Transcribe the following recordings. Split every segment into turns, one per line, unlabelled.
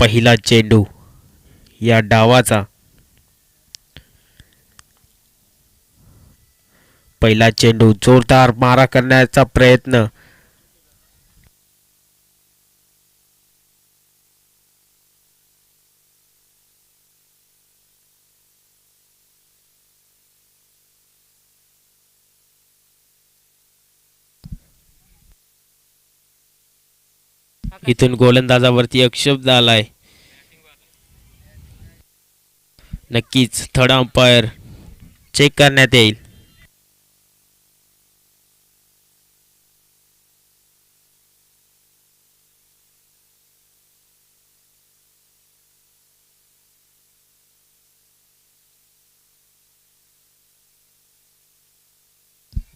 पहिला चेंडू या डावाचा पहिला चेंडू जोरदार मारा करण्याचा प्रयत्न इथून गोलंदाजावरती आक्षेप झालाय नक्कीच थर्ड अंपायर चेक करण्यात येईल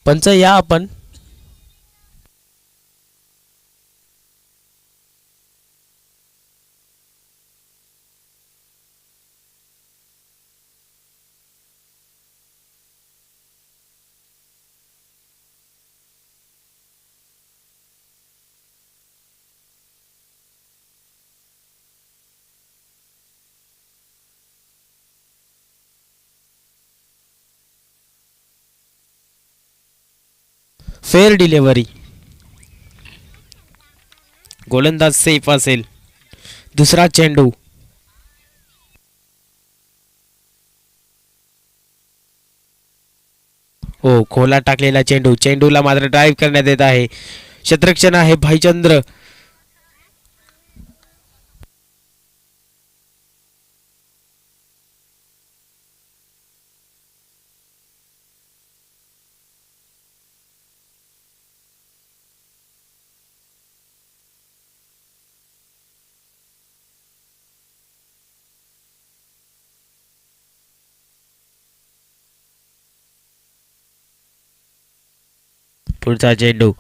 पंच या आपण फेअर डिलिव्हरी गोलंदाज सेफ असेल दुसरा चेंडू हो खोला टाकलेला चेंडूला मात्र ड्राईव्ह करण्यात येत आहे क्षेत्ररक्षण आहे भाईचंद्र पुढचा चेंडू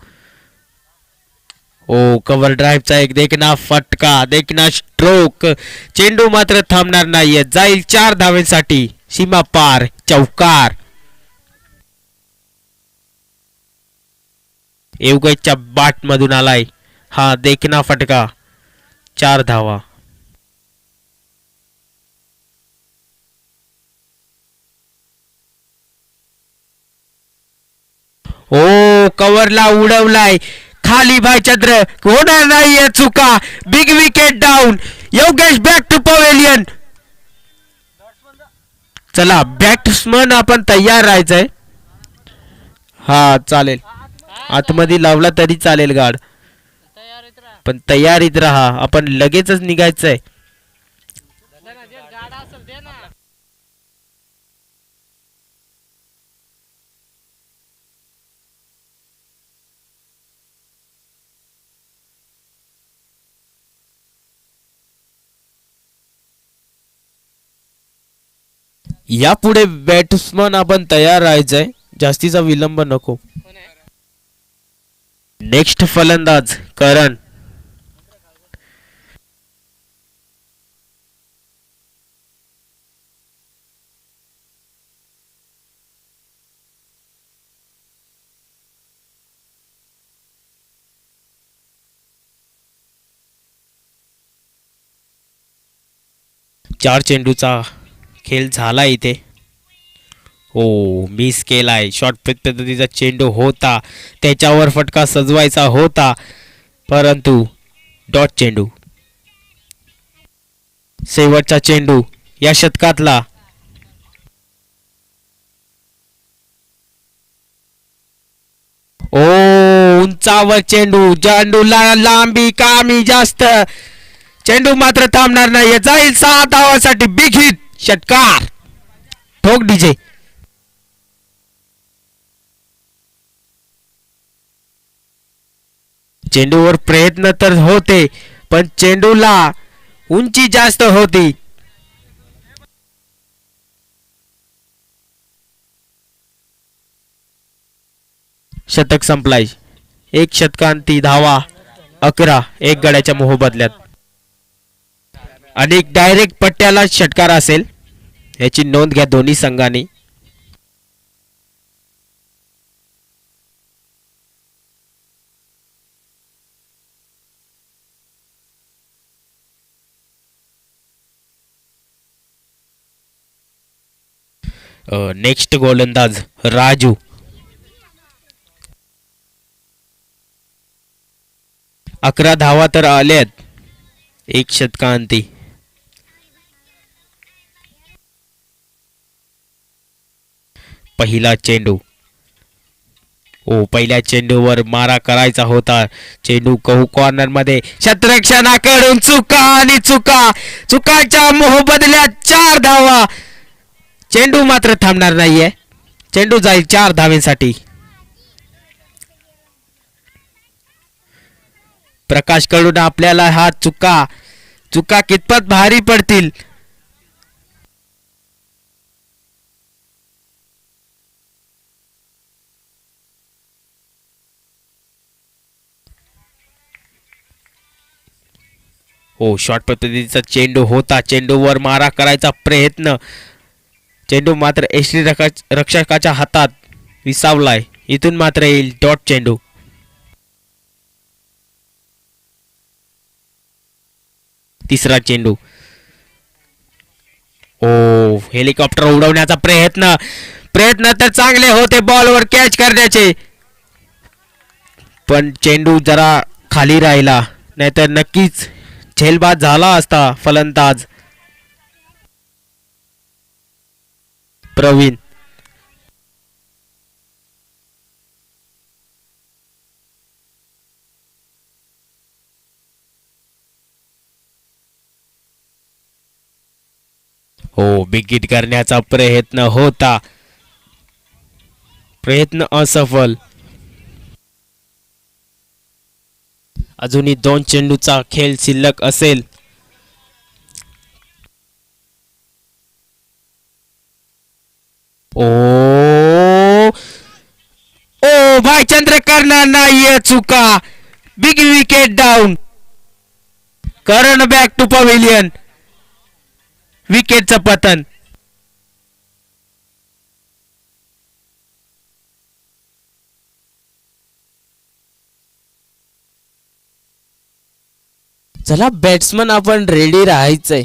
ओ कव्हर ड्राईव्हचा एक देखना फटका देखना स्ट्रोक चेंडू मात्र थांबणार नाहीये जाईल 4 धावेसाठी सीमा पार चौकार एवगेच्या बाट मधून आलाय हा देखना फटका 4 धावा ओ कव्हरला उडवलाय खाली भाईचंद्र होणार नाहीये चुका big wicket down Yogesh back to pavilion चला बॅट्समन आपण तयार राहायचंय हा चालेल आतमध्ये लावला तरी चालेल गाड पण तयारीत राहा आपण लगेचच निघायचंय यापुढे बॅट्समन आपण तयार राहायचंय जास्तीचा विलंब नको नेक्स्ट फलंदाज करण चार चेंडूचा खेळ झाला इथे हो मिस केलाय शॉर्ट पद्धतीचा चेंडू होता त्याच्यावर फटका सजवायचा होता परंतु डॉट चेंडू शेवटचा चेंडू या षटकातला ओ उंचावर चेंडूला लांबी कमी जास्त चेंडू मात्र थांबणार नाही जाईल 6 धावांसाठी बिग हिट षटकार ठोक डीजे चेंडूवर प्रयत्न तर होते पण चेंडूला उंची जास्त होती शतक संपलाय एक षटकांती धावा 11 एक गड्याच्या मोहबदल्यात आणि डायरेक्ट पट्ट्याला षटकार असेल याची नोंद घ्या दोन्ही संघांनी नेक्स्ट गोलंदाज राजू. 11 धावा तर आल्यात एक षटकांती. पहिला चेंडू. पहिल्या चेंडूवर मारा करायचा होता. चेंडू कहू कॉर्नर मध्ये. क्षेत्ररक्षणाकडून चुका आणि चुका. चुकाच्या मोहबदल्यात 4 धावा. चेंडू मात्र थांबणार नाहीये. चेंडू जाईल 4 धावेसाठी. प्रकाश कडून आपल्याला हा चुका कितपत भारी पडतील. शॉर्ट पद्धतीचा चेंडू होता. चेंडूवर मारा करायचा प्रयत्न. चेंडू मात्र एसटी रक्षकाच्या हातात विसावलाय. इथून मात्र येईल डॉट चेंडू. तिसरा चेंडू. हेलिकॉप्टर उडवण्याचा प्रयत्न तर चांगले होते बॉलवर कॅच करण्याचे, पण चेंडू जरा खाली राहिला, नाहीतर नक्कीच झेलबाद झाला असता फलंदाज प्रवीण. बिग हिट करण्याचा प्रयत्न होता, प्रयत्न असफल. अजूनही 2 चेंडूचा खेळ शिल्लक असेल. भाईचंद्र करणार नाहीये चुका. Big wicket down. Karan back to pavilion. विकेटचं पतन. चला बॅट्समन आपण रेडी राहायचंय.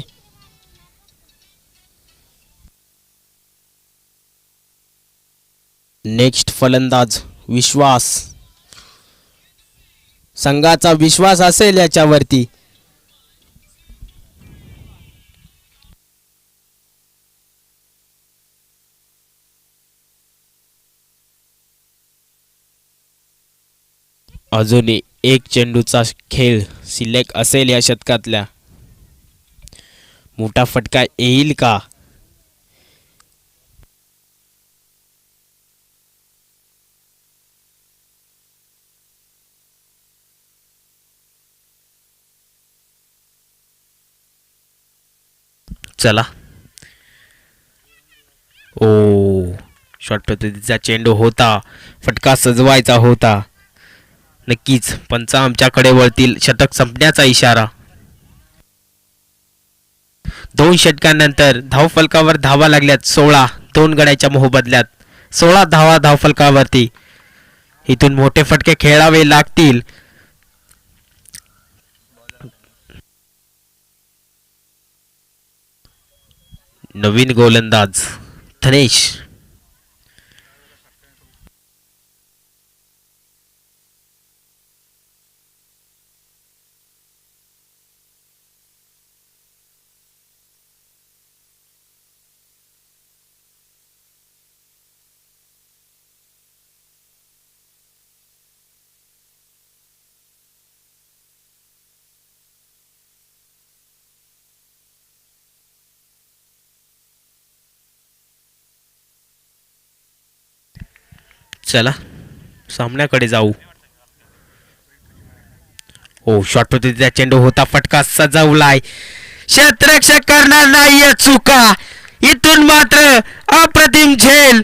नेक्स्ट फलंदाज विश्वास. संघाचा विश्वास असेल याच्यावरती. अजूनही 1 चेंडूचा खेळ शिल्लक असेल या शतकातल्या. मोठा फटका येईल का? चला. शॉर्ट पद्धतीचा चेंडू होता, फटका सजवायचा होता. नक्कीच पंच आमच्याकडे वळतील. शतक संपण्याचा इशारा. 2 षटकांनंतर धावफलकावर धावा लागल्यात 16. 2 गड्याच्या मोहबदल्यात 16 धावा धावफलकावरती. इथून मोठे फटके खेळावे लागतील. नवीन गोलंदाज धनेश. चला सामन्याकडे जाऊ. शॉर्ट पद्धतीचा चेंडू होता, फटका सजवलाय. क्षेत्ररक्षक करणार नाहीये चुका. इथून मात्र अप्रतिम झेल.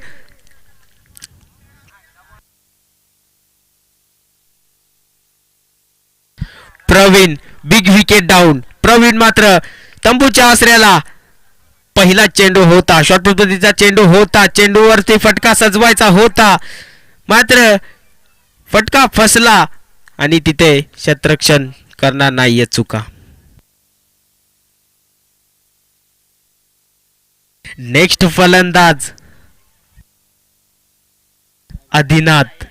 Praveen big wicket down. Praveen मात्र तंबूच्या आसऱ्याला. पहिला चेंडू होता, शॉर्ट पद्धतीचा चेंडू होता. चेंडूवरती फटका सजवायचा होता, मात्र फटका फसला आणि तिथे क्षेत्ररक्षण करणार नाहीये चुका. नेक्स्ट फलंदाज आदिनाथ.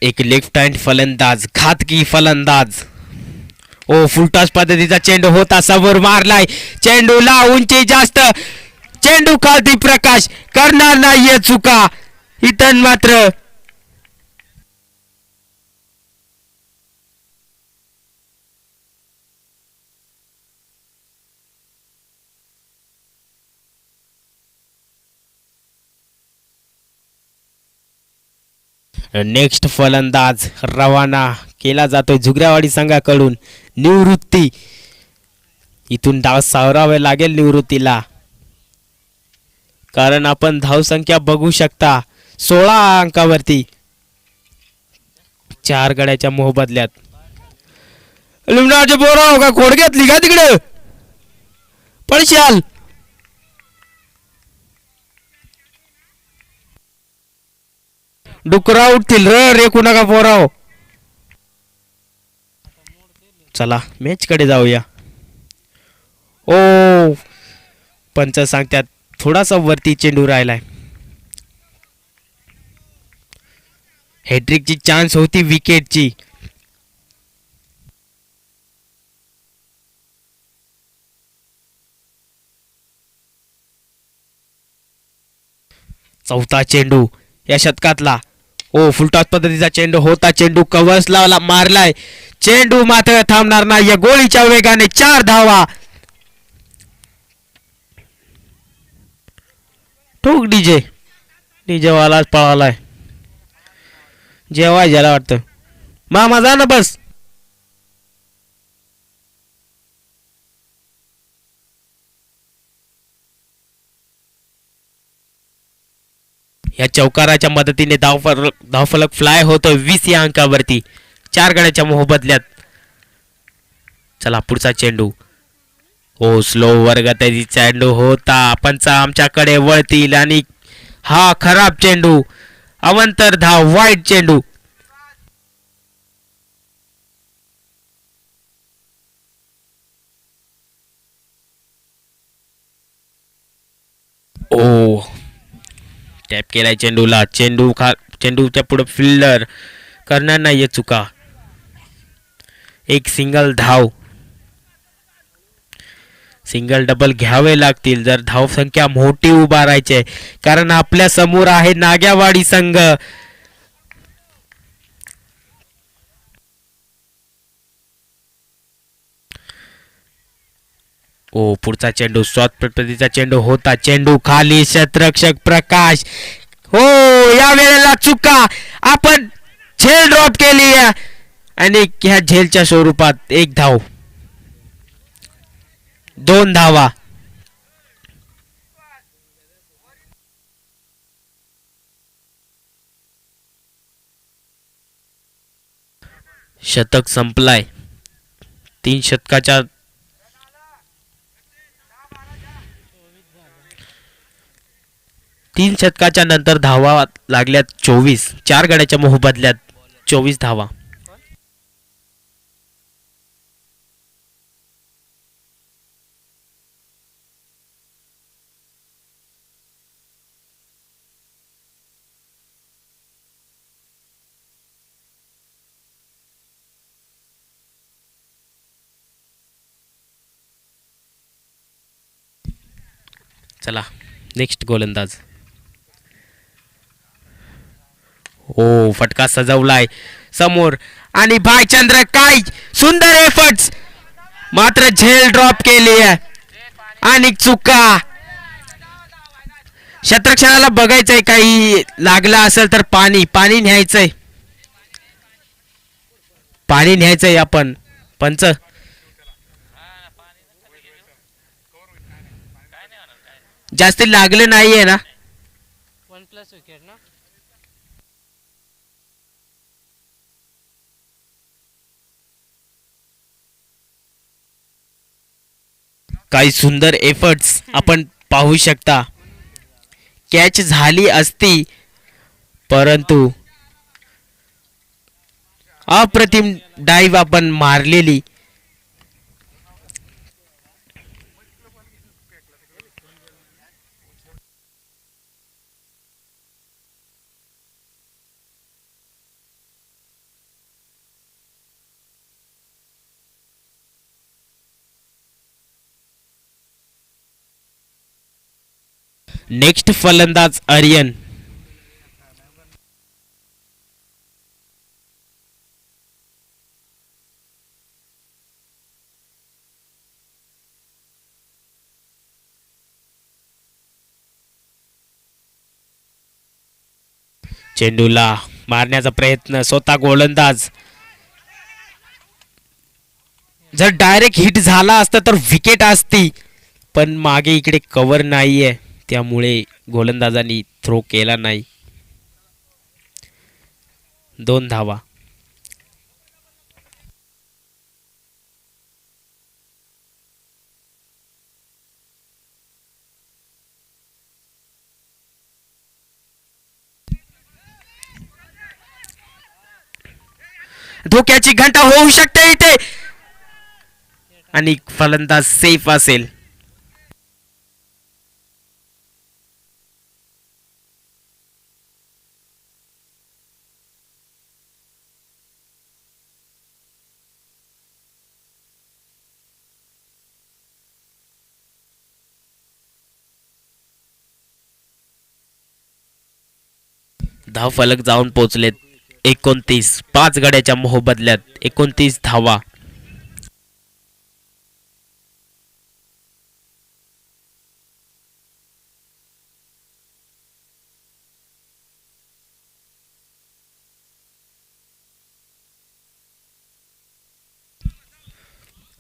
एक लेफ्ट हँड फलंदाज, घातकी फलंदाज. ओ फुलटॉस पद्धतीचा चेंडू होता, समोर मारलाय, चेंडूला उंची जास्त, चेंडू खालती, प्रकाश करणार नाहीये चुका इथं मात्र. नेक्स्ट फलंदाज रवाना केला जातोय झुगऱ्यावाडी संघाकडून. निवृत्ती, इथून डाव सावरावे लागेल निवृत्तीला, कारण आपण धावसंख्या बघू शकता 16 अंकावरती. 4 गड्याच्या मोहबदल्यात. लिमणाचे बोराव का खोड घेतली का तिकडे पळशाल. डुकरा उठतील रेकू नका पोराव. चला मॅच कडे जाऊया. ओ पंच सांगतात थोडासा वरती चेंडू राहिलाय. हॅट्रिकची चान्स होती विकेटची. चौथा चेंडू या शतकातला. ओ फुलटॉस पद्धतीचा चेंडू होता, चेंडू कव्हर्सला मारलाय, चेंडू मात्र थांबणार नाही या गोळीच्या वेगाने. 4 धावा. ठोक डीजे, डीजे वालाच पळालाय. जेवाय ज्याला वाटतं मामा जा ना बस. या चौकाराच्या मदतीने धावफलक फ्लाय होतो 20 या अंकावरती. 4 गड्याच्या मोहबदल्यात. चला पुढचा चेंडू. ओ स्लो वर्गात चेंडू होता, पंच आमच्याकडे वळतील आणि हा खराब चेंडू. अवंतर धाव, वाईट चेंडू. ओ टॅप केलाय चेंडूला, चेंडूच्या पुढे फिल्डर करणार नाहीये चुका. एक सिंगल धाव. सिंगल डबल घ्यावे लागतील जर धावसंख्या मोठी उभारायची, कारण आपल्या समोर आहे नाग्यावाडी संघ. ओ पुढचा चेंडू शॉर्ट पद्धतीचा चेंडू होता, चेंडू खाली, क्षेत्ररक्षक प्रकाश. हो या वेळेला चुका, आपण झेल ड्रॉप केली आणि ह्या झेलच्या स्वरूपात 1 धाव. 2 धावा. शतक संपलाय. 3 षटकाच्या नंतर धावा लागल्यात 24. 4 गड्याच्या मोहबदल्यात 24 धावा. चला नेक्स्ट गोलंदाज. ओ फटका सजवलाय समोर आणि भाईचंद्र, काय सुंदर एफर्ट्स, मात्र झेल ड्रॉप केली आणि चुका. क्षेत्ररक्षणाला बघायचंय काही लागला असेल तर पाणी न्यायचंय, आपण पंच. जास्त लागलं नाहीये ना?
1+ विकेट ना.
काही सुंदर एफर्ट्स आपण पाहू शकता. कॅच झाली असती परंतु अप्रतिम डाईव्ह आपण मारलेली. नेक्स्ट फलंदाज आर्यन. चेंडूला मारण्याचा प्रयत्न स्वतः गोलंदाज. जर डायरेक्ट हिट झाला असता तर विकेट असती पण मागे इकडे कव्हर नाहीये त्यामुळे गोलंदाजांनी थ्रो केला नाही. 2 धावा. धोक्याची घंटा होऊ शकते इथे आणि फलंदाज सेफ असेल. धाव फलक जाऊन पोहोचलेत 29. 5 गड्याच्या मोहबदल्यात 29 धावा.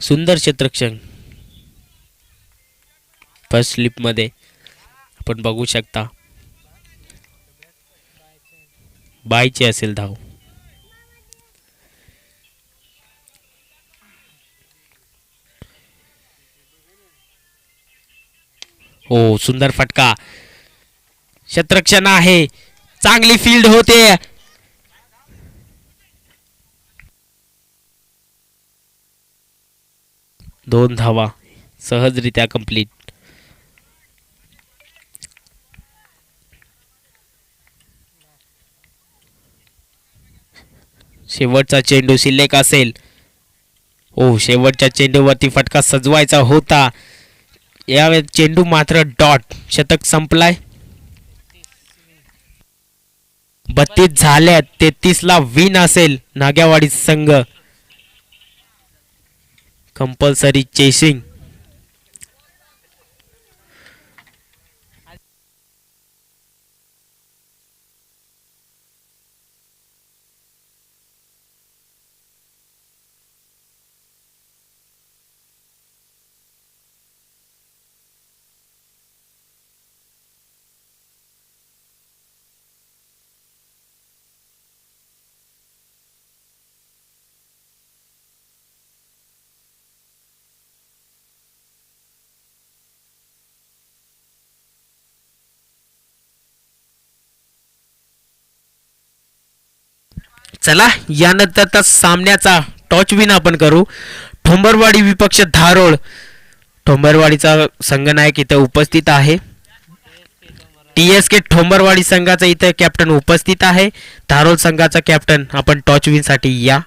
सुंदर क्षेत्ररक्षण. फर्स्ट स्लिप मध्ये आपण बघू शकता बायची असेल धाव. हो सुंदर फटका. क्षेत्ररक्षण आहे. चांगली फील्ड होते. दोन धावा सहजरित्या कंप्लीट. शेवटचा चेंडू शिल्लक असेल. ओ शेवटच्या चेंडूवरती फटका सजवायचा होता. यावेळी चेंडू मात्र डॉट. शतक संपलाय. 32 झाल्यात. 33 ला विन असेल नाग्यावाडी संघ. Compulsory chasing. चला यानंतरचा सामन्याचा टॉच विन आपण करू. ठोंबरवाडी विपक्ष धारोळ. ठोंबरवाडीचा संघनायक इथे उपस्थित आहे. TSK ठोंबरवाडी संघाचा इथे कॅप्टन उपस्थित आहे. धारोळ संघाचा कॅप्टन आपण टॉच विन साठी या.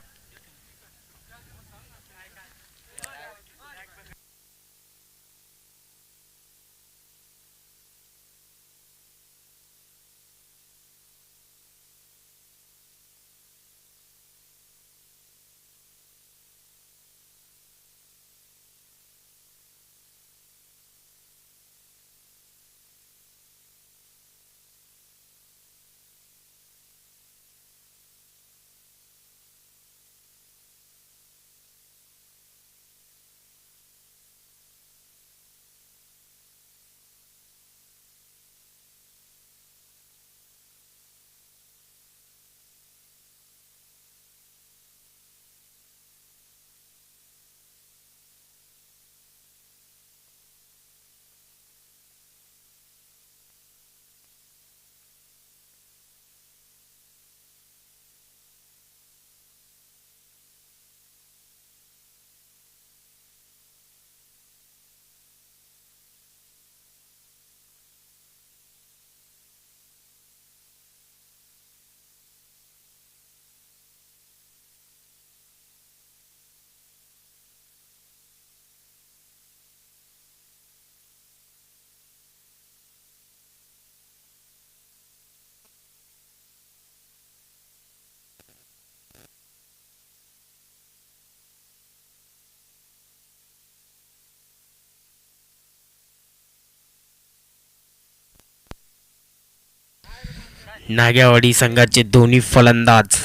नागेवाडी संघाचे दोन्ही फलंदाज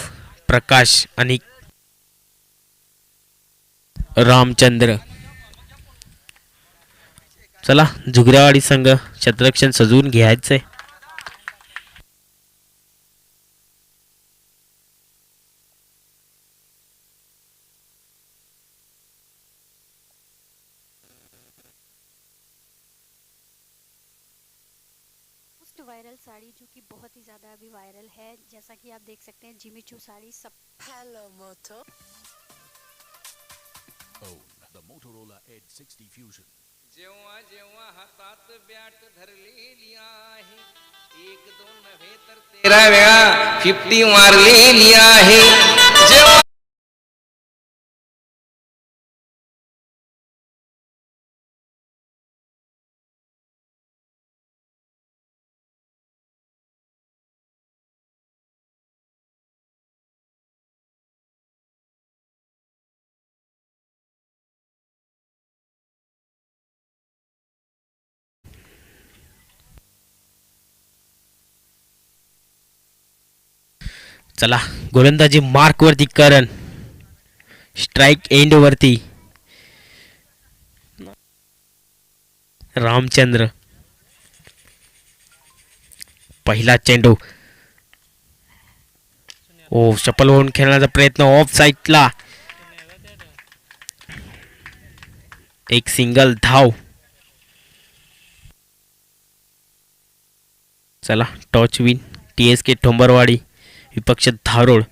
प्रकाश आणि रामचंद्र. चला जुगऱ्यावाडी संघ क्षेत्ररक्षण सजवून घ्यायचंय.
मोस्ट वायरल साड़ी जो कि बहुत ही ज़्यादा अभी वायरल है, जैसा कि आप देख सकते हैं Jimmy Choo sari sub.
Hello, Moto. Own the Motorola Edge 60 Fusion.
जेव्हा जेव्हा हातात बॅट धरलेली आहे, एक दोन नव्हे तर 13 वेळा 50 मारलेली आहे. जेव्हा
चला गोलंदाजी मार्क वरती करण. स्ट्राइक एंड वरती रामचंद्र. पहिला चेंडू ओ सफल होऊन खेळण्याचा प्रयत्न ऑफ साईडला. एक सिंगल धाव. चला टॉच विन TSK ठोंबरवाडी विपक्ष धारोड.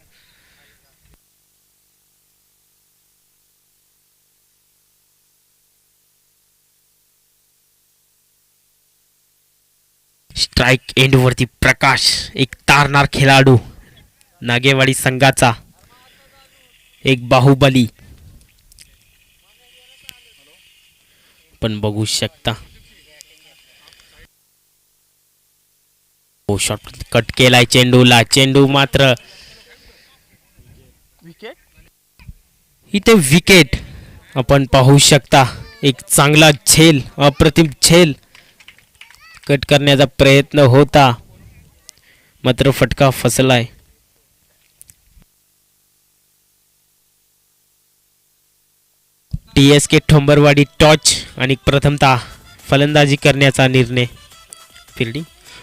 स्ट्राइक एंड वरती प्रकाश. एक तारणार खेळाडू नागेवाडी संघाचा. एक बाहुबली पण बघू शकता. शॉट कट केलाय चेंडूला. चेंडू मात्र इथे विकेट आपण पाहू शकता. एक चांगला झेल, अप्रतिम झेल कट करण्याचा प्रयत्न होता, मात्र फटका फसलाय. TSK ठोंबरवाडी टॉच आणि प्रथमतः फलंदाजी करण्याचा निर्णय.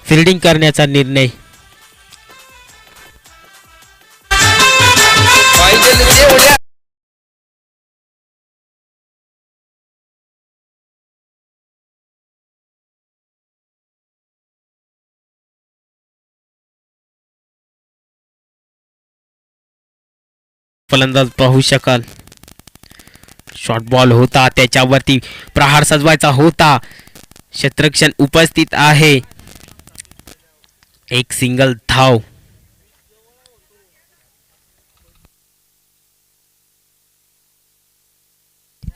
फिल्डिंग करण्याचा निर्णय.
पाहिजे तेवढ्या
फलंदाज पाहू शकाल. शॉर्ट बॉल होता, त्याच्यावरती प्रहार सजवायचा होता. क्षेत्ररक्षण उपस्थित आहे. एक सिंगल धाव.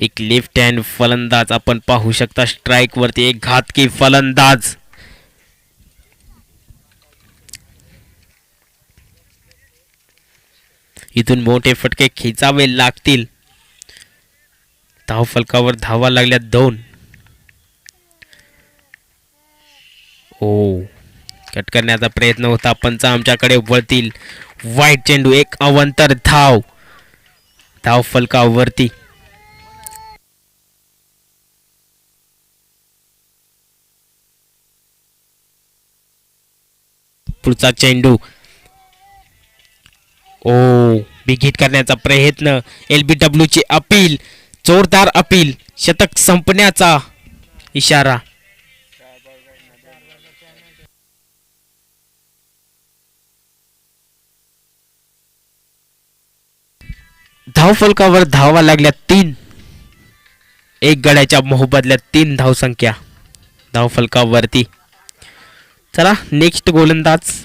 एक लेफ्ट हँड फलंदाज आपण पाहू शकता. स्ट्राइक वरती एक घातकी फलंदाज. इथून मोठे फटके खेचावे लागतील. धाव फलकावर धावा लागल्या 2. ओ कट करण्याचा प्रयत्न होता, पंच आमच्याकडे वळतील. वाईट चेंडू. एक अवंतर धाव. धाव फलकावरती. पुढचा चेंडू. ओ बिघिट करण्याचा प्रयत्न. LBW ची अपील. जोरदार अपील. शतक संपण्याचा इशारा. धाव फलकावर धावा लागल्या 3. एक गड्याच्या मोबदल्यात 3 धावसंख्या धाव फलकावरती. चला नेक्स्ट गोलंदाज.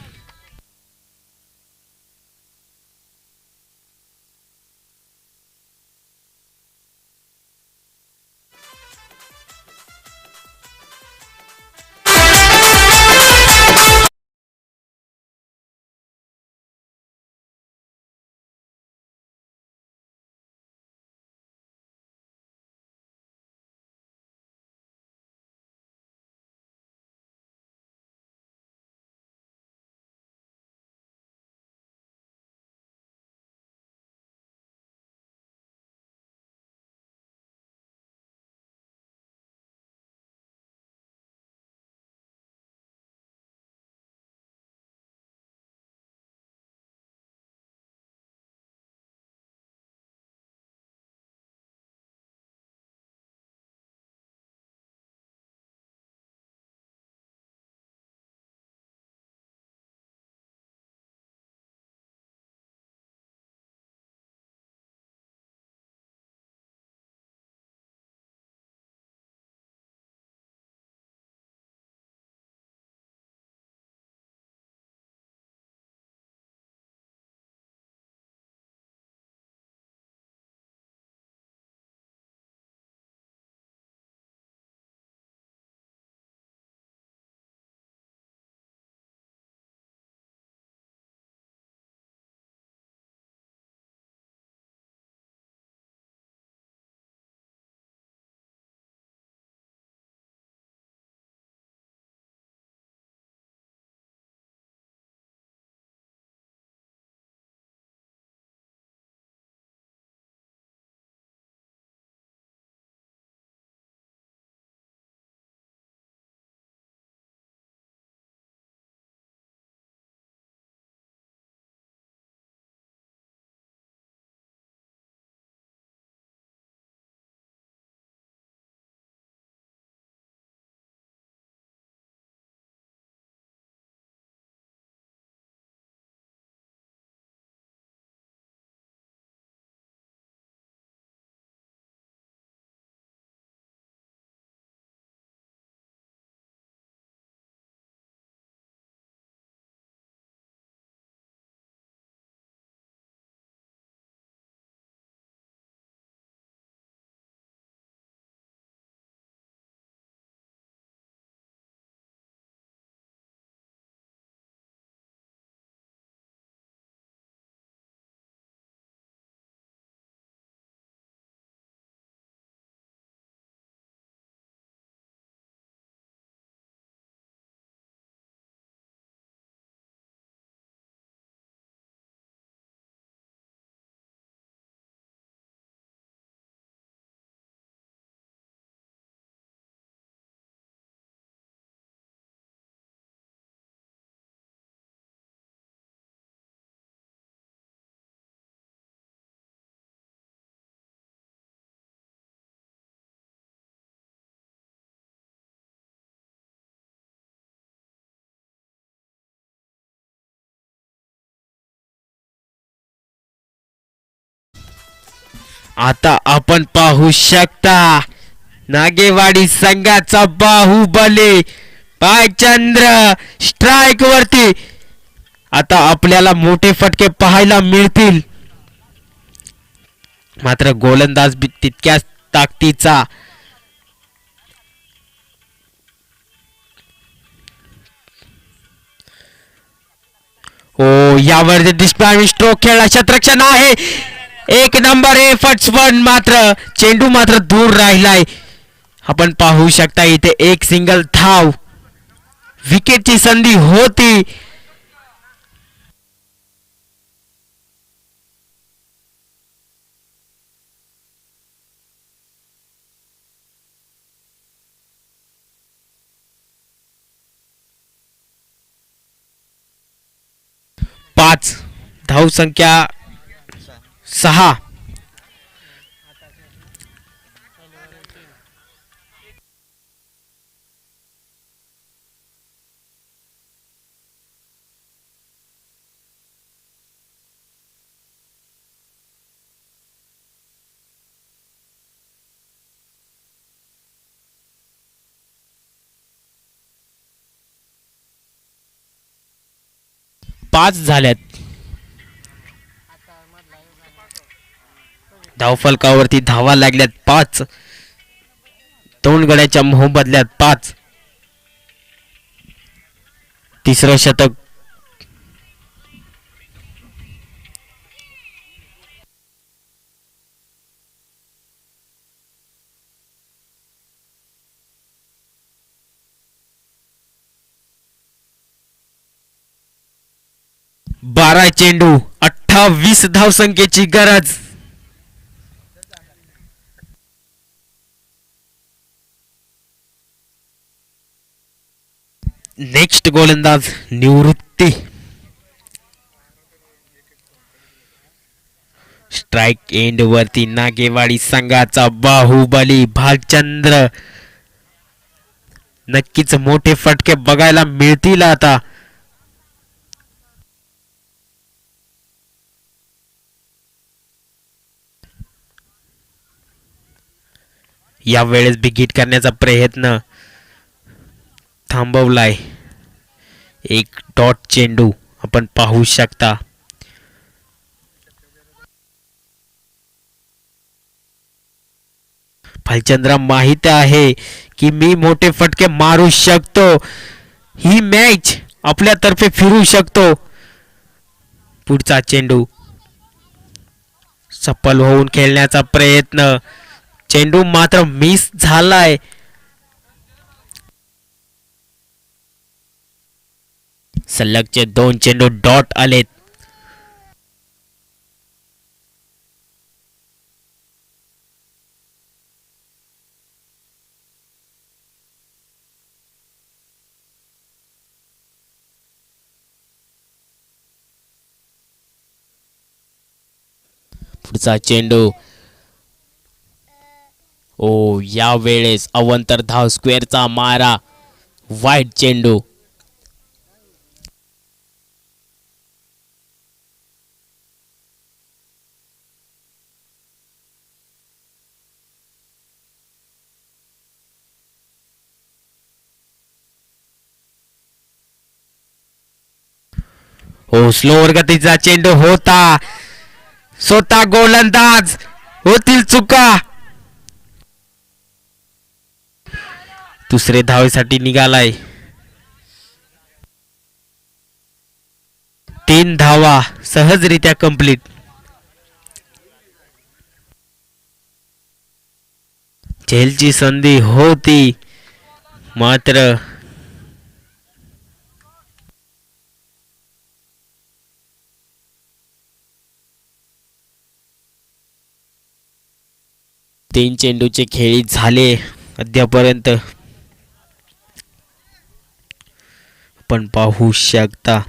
आता आपण पाहू शकता नागेवाडी संघाचा बाहुबली भालचंद्र स्ट्राईक वरती. आता आपल्याला मोठे फटके पाहायला मिळतील, मात्र गोलंदाज बी तितक्याच ताकदीचा. हो, यावर डिस्प्लायमेंट स्ट्रोक खेळला, क्षेत्ररक्षण आहे, एक नंबर एफर्ट्स, पण मात्र चेंडू मात्र दूर राहिलाय. आपण पाहू शकता इथे एक सिंगल धाव, विकेटची संधी होती. पाच धावसंख्या 6. पाच झाल्यात. धावफलकावरती धावा लागल्यात 5. 2 गड्याच्या मोबदल्यात 5. तिसरं शतक. बारा चेंडू 28 धावसंख्येची गरज. नेक्स्ट गोलंदाज निवृत्ती. स्ट्राइक एंड वरती नागेवाडी संघाचा बाहुबली भालचंद्र. नक्कीच मोठे फटके बघायला मिळतील आता. या वेळेस बिग करण्याचा प्रयत्न थांबवलाय. एक डॉट चेंडू आपण पाहू शकता. भालचंद्र माहित आहे की मी मोठे फटके मारू शकतो, ही मॅच आपल्यातर्फे फिरू शकतो. पुढचा चेंडू सफल होऊन खेळण्याचा प्रयत्न, चेंडू मात्र मिस झालाय. सलगचे 2 चेंडू डॉट आलेत. पुढचा चेंडू. ओ, या वेळेस अवंतर धाव स्क्वेअरचा मारा, वाईट चेंडू. हो, स्लोवर गतीचा चेंडू होता. स्वतः गोलंदाज होतील चुका. दुसरे धावेसाठी निघालाय. 3 धावा सहजरित्या कंप्लीट. झेलची संधी होती, मात्र तीन चेंडूचे खेळी झाले अद्यापर्यंत. आपण पाहू शकता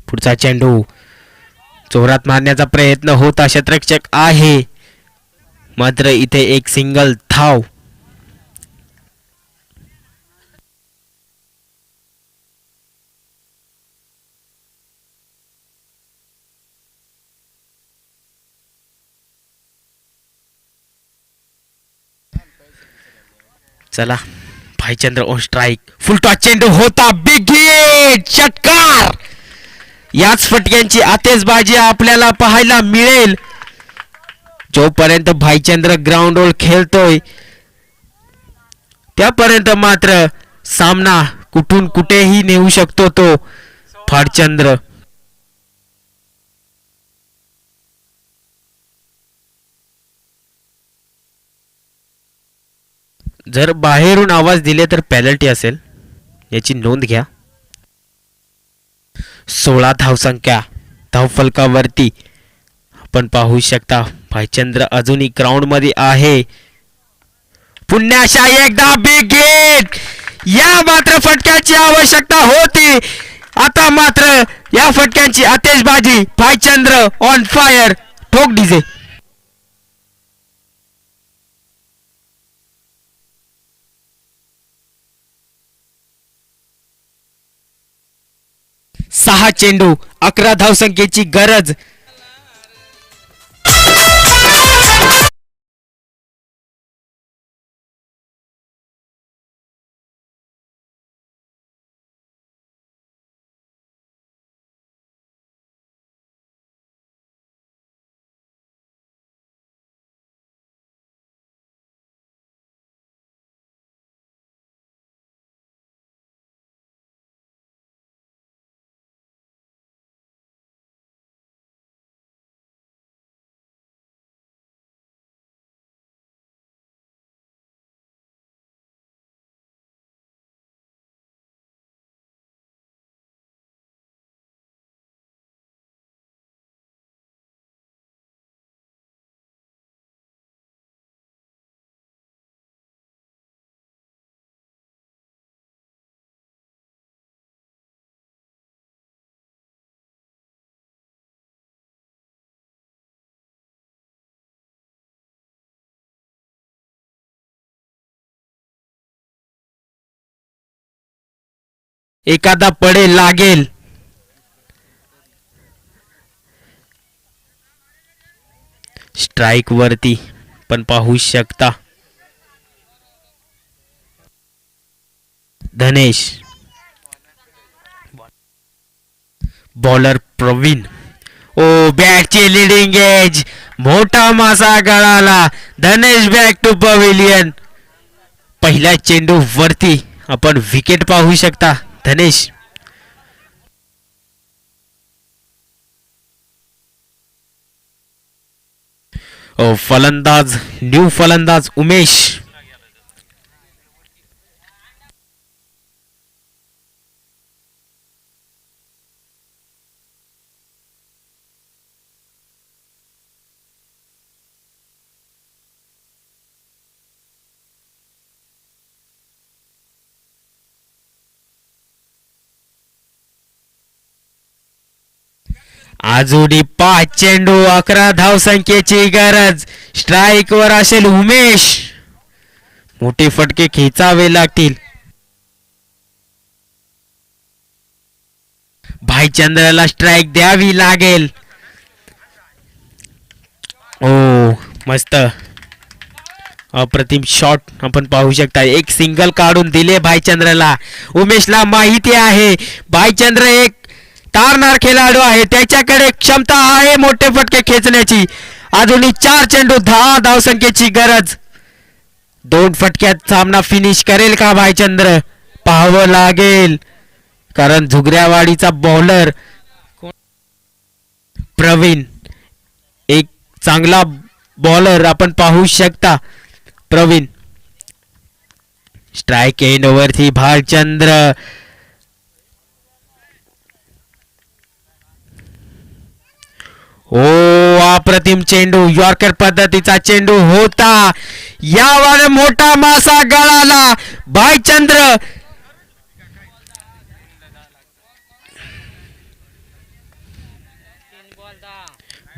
पुढचा चेंडू जोरात मारण्याचा प्रयत्न होता. क्षेत्ररक्षक आहे, मात्र इथे एक सिंगल धाव. चला भाईचंद्र ऑन स्ट्राईक. फुलटॉस चेंडू होता. Big hit. षटकार. याच फटक्यांची आतिषबाजी आपल्याला पाहायला मिळेल जोपर्यंत भाईचंद्र ग्राउंडवर खेळतोय त्यापर्यंत मात्र सामना कुठून कुठेही नेऊ शकतो तो भाईचंद्र. जर बाहेरून आवाज दिले तर पेनल्टी असेल याची नोंद घ्या. 16 धावसंख्या धावफलकावरती आपण पाहू शकता भाईचंद्र अजूनही ग्राउंड मध्ये आहे. पुन्हा अशा एकदा बिग हिट. या मात्र फटक्याची आवश्यकता होती. आता मात्र या फटक्यांची आतिषबाजी. भाईचंद्र ऑन फायर. ठोक डीजे. 6 चेंडू 11 धावसंख्येची गरज. एखादा पडे लागेल. स्ट्राइक वरती पण पाहू शकता धनेश. बॉलर प्रवीण. ओ बॅटची लिडिंग एज. मोठा मासा गळाला. धनेश बॅक टू पवेलियन. पहिला चेंडू वरती आपण विकेट पाहू शकता धनेश. फलंदाज न्यू फलंदाज उमेश. अजूनही 5 चेंडू 11 धावसंख्येची गरज. स्ट्राइक वर असेल उमेश. मोठे फटके खेचावे लागतील. भाईचंद्रला स्ट्राइक द्यावी लागेल. ओ मस्त अप्रतिम शॉट आपण पाहू शकता. एक सिंगल काढून दिले भाईचंद्रला. उमेशला माहिती आहे भाईचंद्र एक तारणार खेळाडू आहे. त्याच्याकडे क्षमता आहे मोठे फटके खेचण्याची. अजूनही 4 चेंडू 10 धावसंख्येची गरज. 2 फटक्यात सामना फिनिश करेल का भाईचंद्र पाहावं लागेल कारण झुगऱ्यावाडीचा बॉलर प्रवीण एक चांगला बॉलर आपण पाहू शकता. प्रवीण स्ट्राइक एंड वरती भाईचंद्र. ओ अप्रतिम चेंडू. यॉर्कर पद्धतीचा चेंडू होता. यावर मोठा मासा गळाला. भाईचंद्र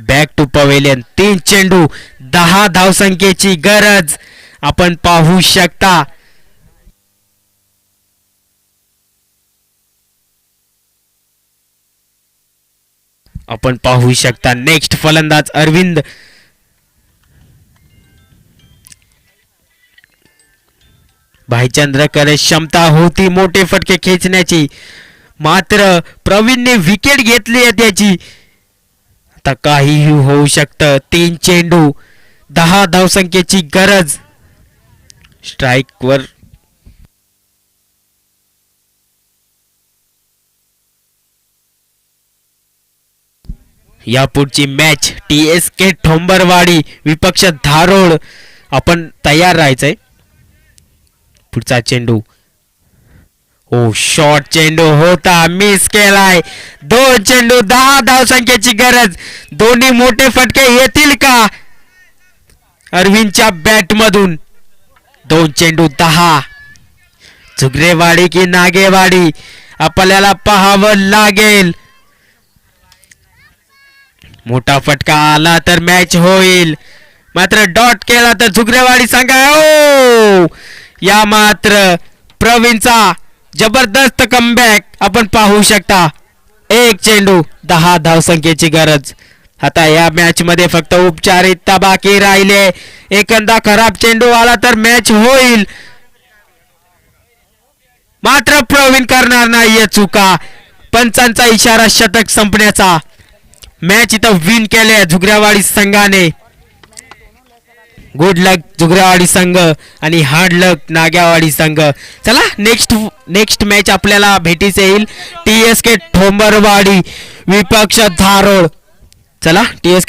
बॅक टू पवेलियन. 3 चेंडू 10 धावसंख्येची गरज आपण पाहू शकता. आपण पाहू शकता नेक्स्ट फलंदाज अरविंद. भाईचंद्रकडे क्षमता होती मोठे फटके खेचण्याची, मात्र प्रवीणने विकेट घेतली आहे त्याची. आता काहीही होऊ शकतं. 3 चेंडू 10 धावसंख्येची गरज. स्ट्राईकवर यापुढची मॅच TSK ठोंबरवाडी विपक्ष धारोड. आपण तयार राहायचंय. पुढचा चेंडू. ओ शॉर्ट चेंडू होता, मिस केलाय. 2 चेंडू 10 धावसंख्येची गरज. दोन्ही मोठे फटके येतील का अरविंदच्या बॅट मधून? 2 चेंडू 10. झुगरेवाडी की नागेवाडी आपल्याला पाहावं लागेल. मोठा फटका आला तर मॅच होईल, मात्र डॉट केला तर झुगरेवाडी संघ. ओ या मात्र प्रवीणचा जबरदस्त कमबॅक आपण पाहू शकता. 1 चेंडू 10 धावसंख्येची गरज. आता या मॅच मध्ये फक्त उपचारिकता बाकी राहिले. एखादा खराब चेंडू आला तर मॅच होईल, मात्र प्रवीण करणार नाहीये चुका. पंचांचा इशारा शतक संपण्याचा. मॅच इथं विन केले झुगरेवाडी संघाने. गुड लक झुगरेवाडी संघ आणि हार्ड लक नागेवाडी संघ. चला नेक्स्ट मॅच आपल्याला भेटीस येईल TSK ठोंबरवाडी विपक्ष धारोड. चला TSK